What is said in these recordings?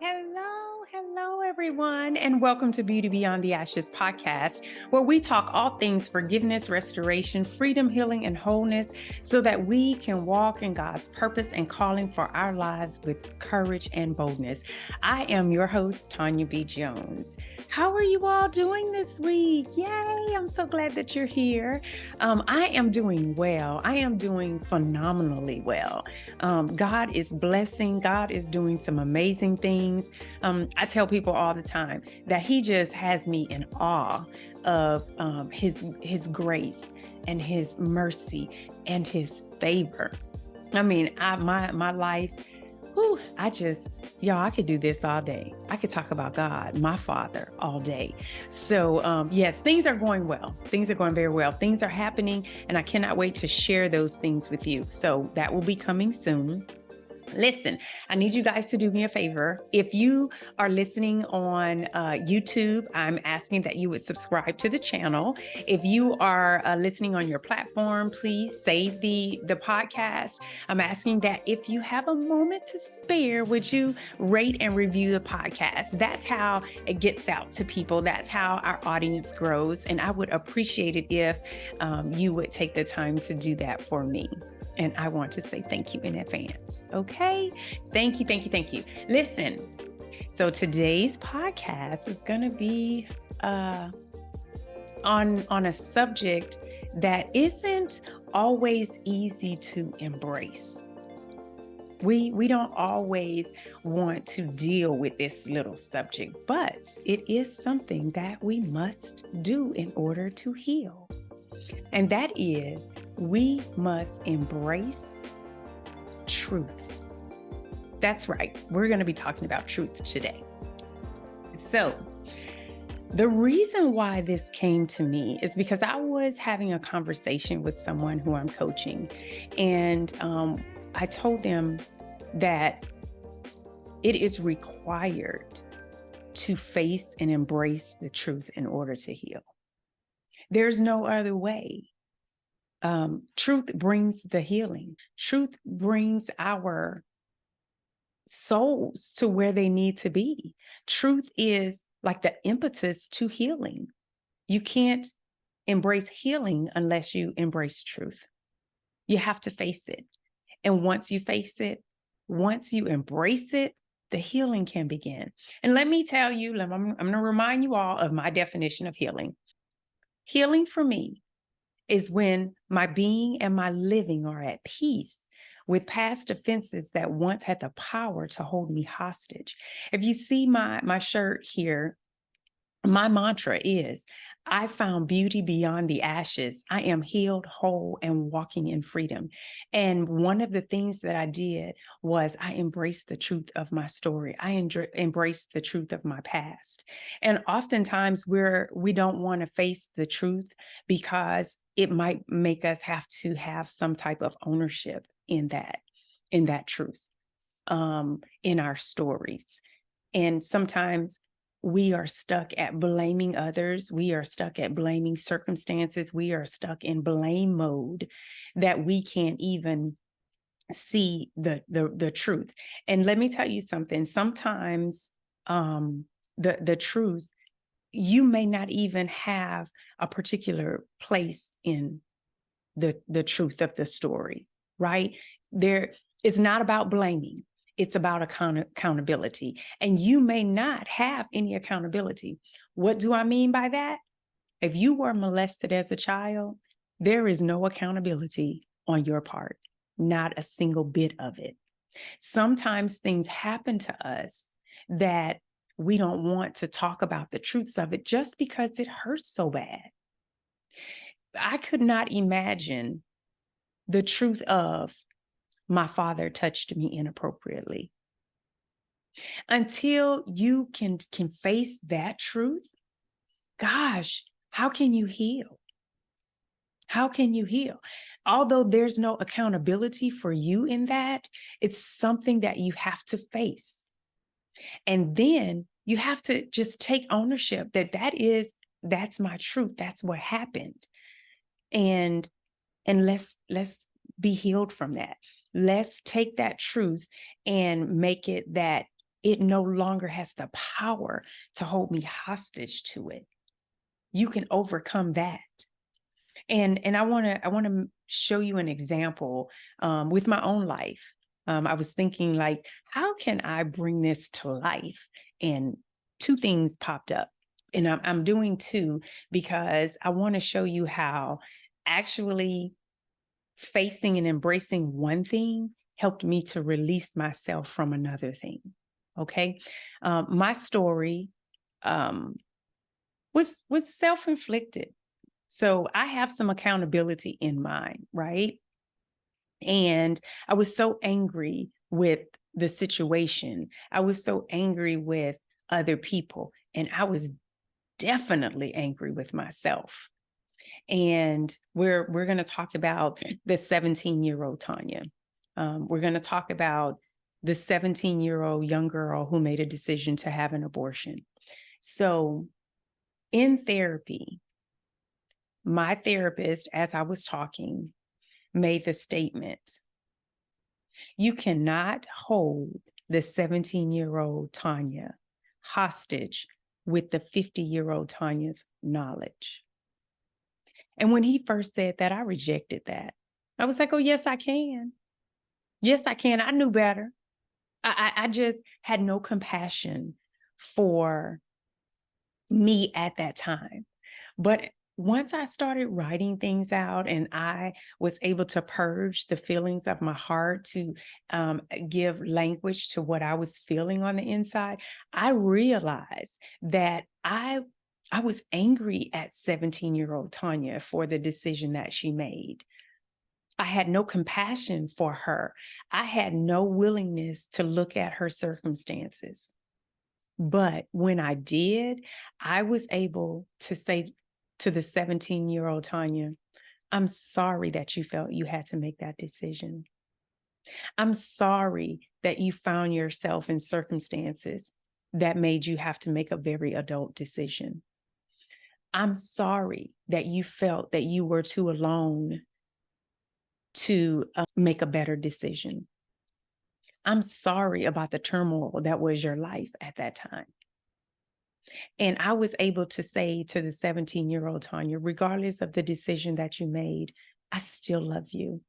Hello, everyone, and welcome to Beauty Beyond the Ashes podcast, where we talk all things forgiveness, restoration, freedom, healing, and wholeness so that we can walk in God's purpose and calling for our lives with courage and boldness. I am your host, Tonya B. Jones. How are you all doing this week? Yay, I'm so glad that you're here. I am doing well. I am doing phenomenally well. God is blessing. God is doing some amazing things. I tell people all the time that He just has me in awe of His grace and His mercy and His favor. I mean, my life. Whew, I could do this all day. I could talk about God, my Father, all day. So, yes, things are going well. Things are going very well. Things are happening, and I cannot wait to share those things with you. So that will be coming soon. Listen, I need you guys to do me a favor. If you are listening on YouTube, I'm asking that you would subscribe to the channel. If you are listening on your platform, please save the podcast. I'm asking that if you have a moment to spare, would you rate and review the podcast? That's how it gets out to people. That's how our audience grows. And I would appreciate it if you would take the time to do that for me. And I want to say thank you in advance. Okay. Thank you. Listen. So today's podcast is going to be on a subject that isn't always easy to embrace. We don't always want to deal with this little subject, but it is something that we must do in order to heal. And that is, we must embrace truth. That's right. We're going to be talking about truth today. So, the reason why this came to me is because I was having a conversation with someone who I'm coaching, and I told them that it is required to face and embrace the truth in order to heal. There's no other way. Truth brings the healing. Truth brings our souls to where they need to be. Truth is like the impetus to healing. You can't embrace healing unless you embrace truth. You have to face it. And once you face it, once you embrace it, the healing can begin. And let me tell you, I'm going to remind you all of my definition of healing. Healing for me is when my being and my living are at peace with past offenses that once had the power to hold me hostage. If you see my shirt here, my mantra is, I found beauty beyond the ashes. I am healed, whole, and walking in freedom. And one of the things that I did was I embraced the truth of my story. I embraced the truth of my past. And oftentimes we don't want to face the truth because it might make us have to have some type of ownership in that truth, in our stories. And sometimes we are stuck at blaming others. We are stuck at blaming circumstances. We are stuck in blame mode that we can't even see the truth. And let me tell you something. Sometimes the truth, you may not even have a particular place in the truth of the story, right? It's not about blaming. It's about accountability. And you may not have any accountability. What do I mean by that? If you were molested as a child, there is no accountability on your part, not a single bit of it. Sometimes things happen to us that we don't want to talk about the truths of it just because it hurts so bad. I could not imagine the truth of my father touched me inappropriately. Until you can face that truth, gosh, how can you heal? How can you heal? Although there's no accountability for you in that, it's something that you have to face. And then you have to just take ownership that's my truth. That's what happened. And let's be healed from that. Let's take that truth and make it that it no longer has the power to hold me hostage to it. You can overcome that. And I want to show you an example with my own life. I was thinking, like, how can I bring this to life? And two things popped up, and I'm doing two because I want to show you how actually facing and embracing one thing helped me to release myself from another thing. Okay, my story was self-inflicted. So I have some accountability in mind, right? And I was so angry with the situation. I was so angry with other people. And I was definitely angry with myself. And we're going to talk about the 17-year-old Tonya. We're going to talk about the 17-year-old young girl who made a decision to have an abortion. So in therapy, my therapist, as I was talking, made the statement, you cannot hold the 17-year-old Tonya hostage with the 50-year-old Tonya's knowledge. And when he first said that, I rejected that. I was like, oh, yes, I can. Yes, I can. I knew better. I just had no compassion for me at that time. But once I started writing things out and I was able to purge the feelings of my heart to give language to what I was feeling on the inside, I realized that I was angry at 17-year-old Tonya for the decision that she made. I had no compassion for her. I had no willingness to look at her circumstances. But when I did, I was able to say to the 17-year-old Tonya, I'm sorry that you felt you had to make that decision. I'm sorry that you found yourself in circumstances that made you have to make a very adult decision. I'm sorry that you felt that you were too alone to make a better decision. I'm sorry about the turmoil that was your life at that time. And I was able to say to the 17-year-old Tonya, regardless of the decision that you made, I still love you.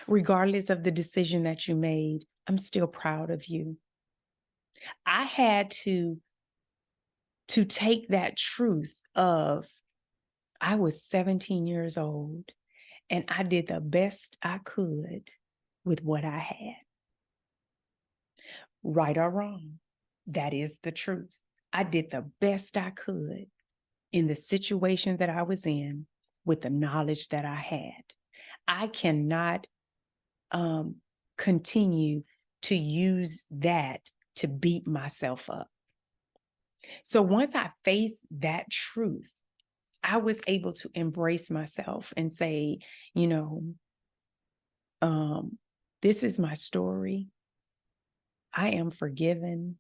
Regardless of the decision that you made, I'm still proud of you. I had to take that truth of I was 17 years old and I did the best I could with what I had. Right or wrong, that is the truth. I did the best I could in the situation that I was in with the knowledge that I had. I cannot continue to use that to beat myself up. So once I faced that truth, I was able to embrace myself and say, you know, this is my story. I am forgiven.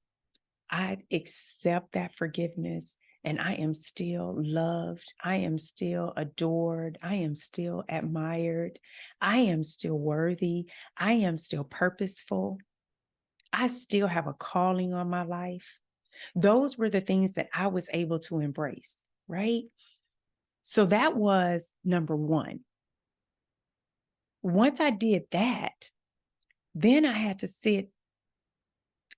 I accept that forgiveness and I am still loved. I am still adored. I am still admired. I am still worthy. I am still purposeful. I still have a calling on my life. Those were the things that I was able to embrace, right? So that was number one. Once I did that, then I had to sit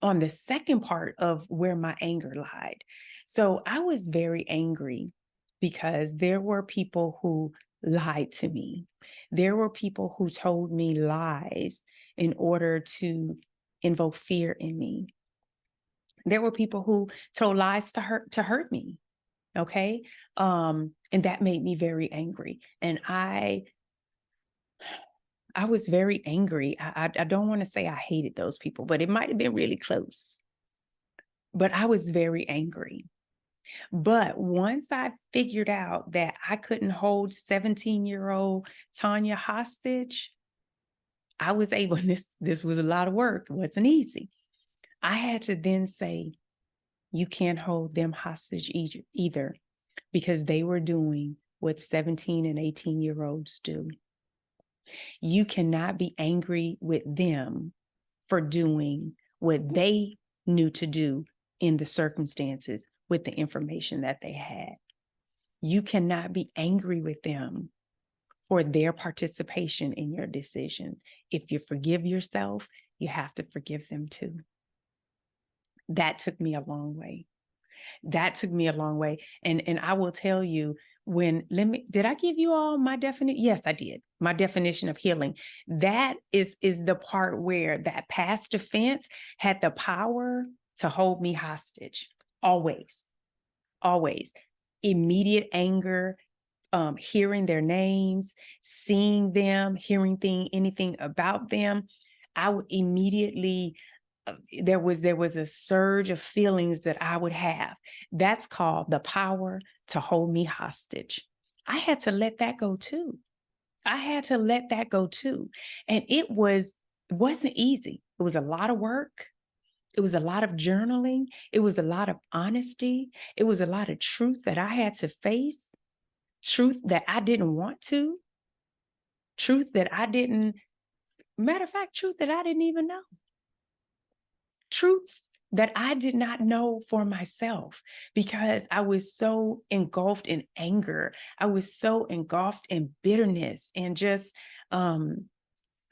on the second part of where my anger lied. So I was very angry because there were people who lied to me. There were people who told me lies in order to invoke fear in me. There were people who told lies to hurt me. Okay. And that made me very angry. And I was very angry. I don't want to say I hated those people, but it might have been really close. But I was very angry. But once I figured out that I couldn't hold 17-year-old Tonya hostage, I was able, this was a lot of work. It wasn't easy. I had to then say, you can't hold them hostage either, because they were doing what 17 and 18-year-olds do. You cannot be angry with them for doing what they knew to do in the circumstances with the information that they had. You cannot be angry with them for their participation in your decision. If you forgive yourself, you have to forgive them too. That took me a long way. That took me a long way. And I will tell you, did I give you all my definition? Yes, I did. My definition of healing. That is the part where that past offense had the power to hold me hostage. Always, always. Immediate anger, hearing their names, seeing them, hearing anything about them. I would immediately, there was a surge of feelings that I would have. That's called the power to hold me hostage. I had to let that go too. I had to let that go too. And it wasn't easy. It was a lot of work. It was a lot of journaling. It was a lot of honesty. It was a lot of truth that I had to face. Truth that I didn't want to. Truth that I didn't, matter of fact, truth that I didn't even know. Truths that I did not know for myself because I was so engulfed in anger. I was so engulfed in bitterness and just, and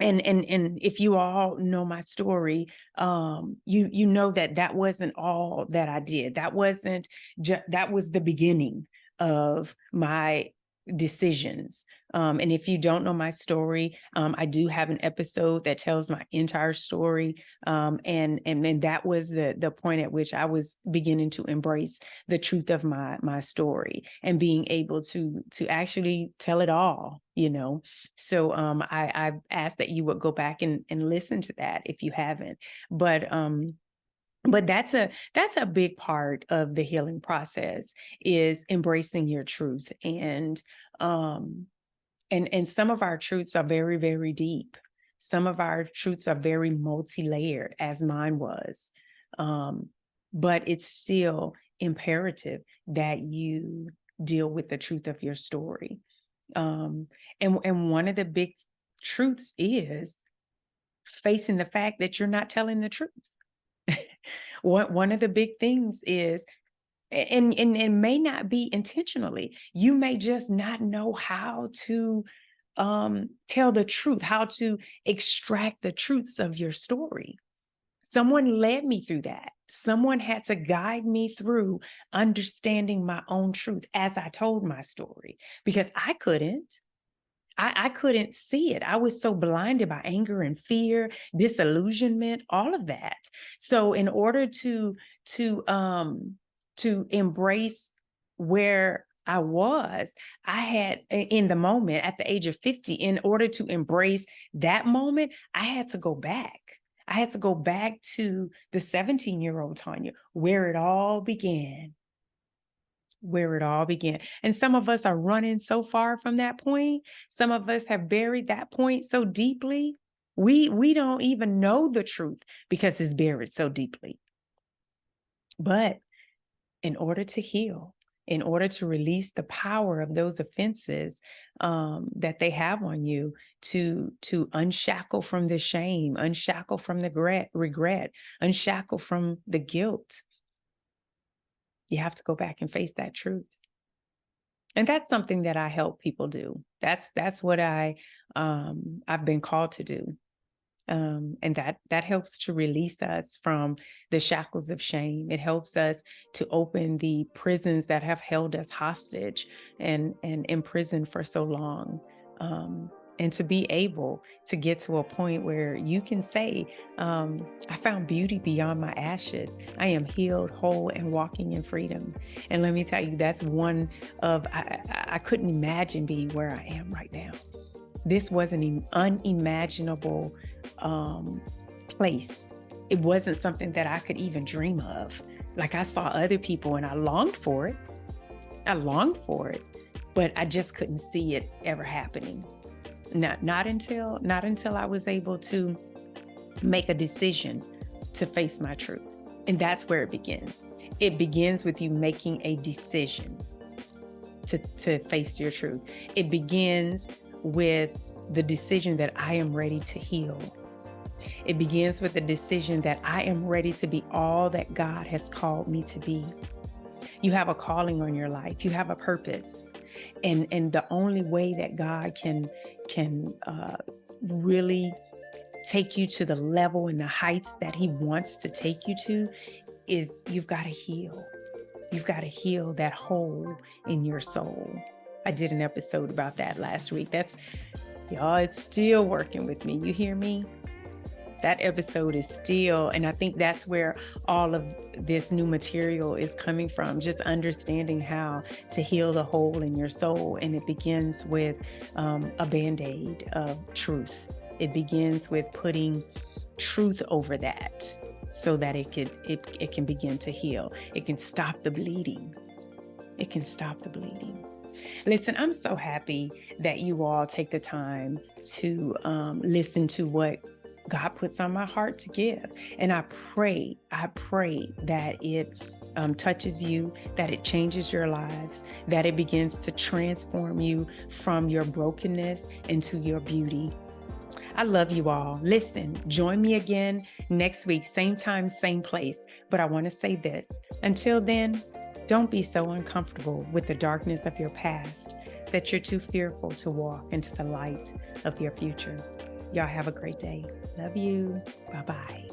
if you all know my story, you know that wasn't all that I did. That was the beginning of my decisions. And if you don't know my story, I do have an episode that tells my entire story. And then that was the point at which I was beginning to embrace the truth of my story and being able to actually tell it all, you know. So I ask that you would go back and listen to that if you haven't. But that's a big part of the healing process, is embracing your truth. And some of our truths are very, very deep. Some of our truths are very multi-layered, as mine was. But it's still imperative that you deal with the truth of your story. And one of the big truths is facing the fact that you're not telling the truth. One of the big things is, and it may not be intentionally, you may just not know how to tell the truth, how to extract the truths of your story. Someone led me through that. Someone had to guide me through understanding my own truth as I told my story, because I couldn't. I couldn't see it. I was so blinded by anger and fear, disillusionment, all of that. So in order to embrace where I was, I had, in the moment at the age of 50, in order to embrace that moment, I had to go back. I had to go back to the 17-year-old Tonya, where it all began. And some of us are running so far from that point. Some of us have buried that point so deeply. We don't even know the truth because it's buried so deeply. But in order to heal, in order to release the power of those offenses that they have on you, to unshackle from the shame, unshackle from the regret, unshackle from the guilt, you have to go back and face that truth. And that's something that I help people do. That's what I've been called to do. And that helps to release us from the shackles of shame. It helps us to open the prisons that have held us hostage and imprisoned for so long. And to be able to get to a point where you can say, I found beauty beyond my ashes. I am healed, whole, and walking in freedom. And let me tell you, that's one of, I couldn't imagine being where I am right now. This was an unimaginable place. It wasn't something that I could even dream of. Like, I saw other people and I longed for it. But I just couldn't see it ever happening. Not until I was able to make a decision to face my truth. And that's where it begins. It begins with you making a decision to face your truth. It begins with the decision that I am ready to heal. It begins with the decision that I am ready to be all that God has called me to be. You have a calling on your life. You have a purpose. And the only way that God can really take you to the level and the heights that he wants to take you to is you've got to heal. You've got to heal that hole in your soul. I did an episode about that last week. Y'all, it's still working with me. You hear me? That episode is still, and I think that's where all of this new material is coming from, just understanding how to heal the hole in your soul. And it begins with a Band-Aid of truth. It begins with putting truth over that so that it can begin to heal. It can stop the bleeding. It can stop the bleeding. Listen, I'm so happy that you all take the time to listen to what God puts on my heart to give. And I pray that it touches you, that it changes your lives, that it begins to transform you from your brokenness into your beauty. I love you all. Listen, join me again next week, same time, same place. But I want to say this, until then, don't be so uncomfortable with the darkness of your past that you're too fearful to walk into the light of your future. Y'all have a great day. Love you. Bye-bye.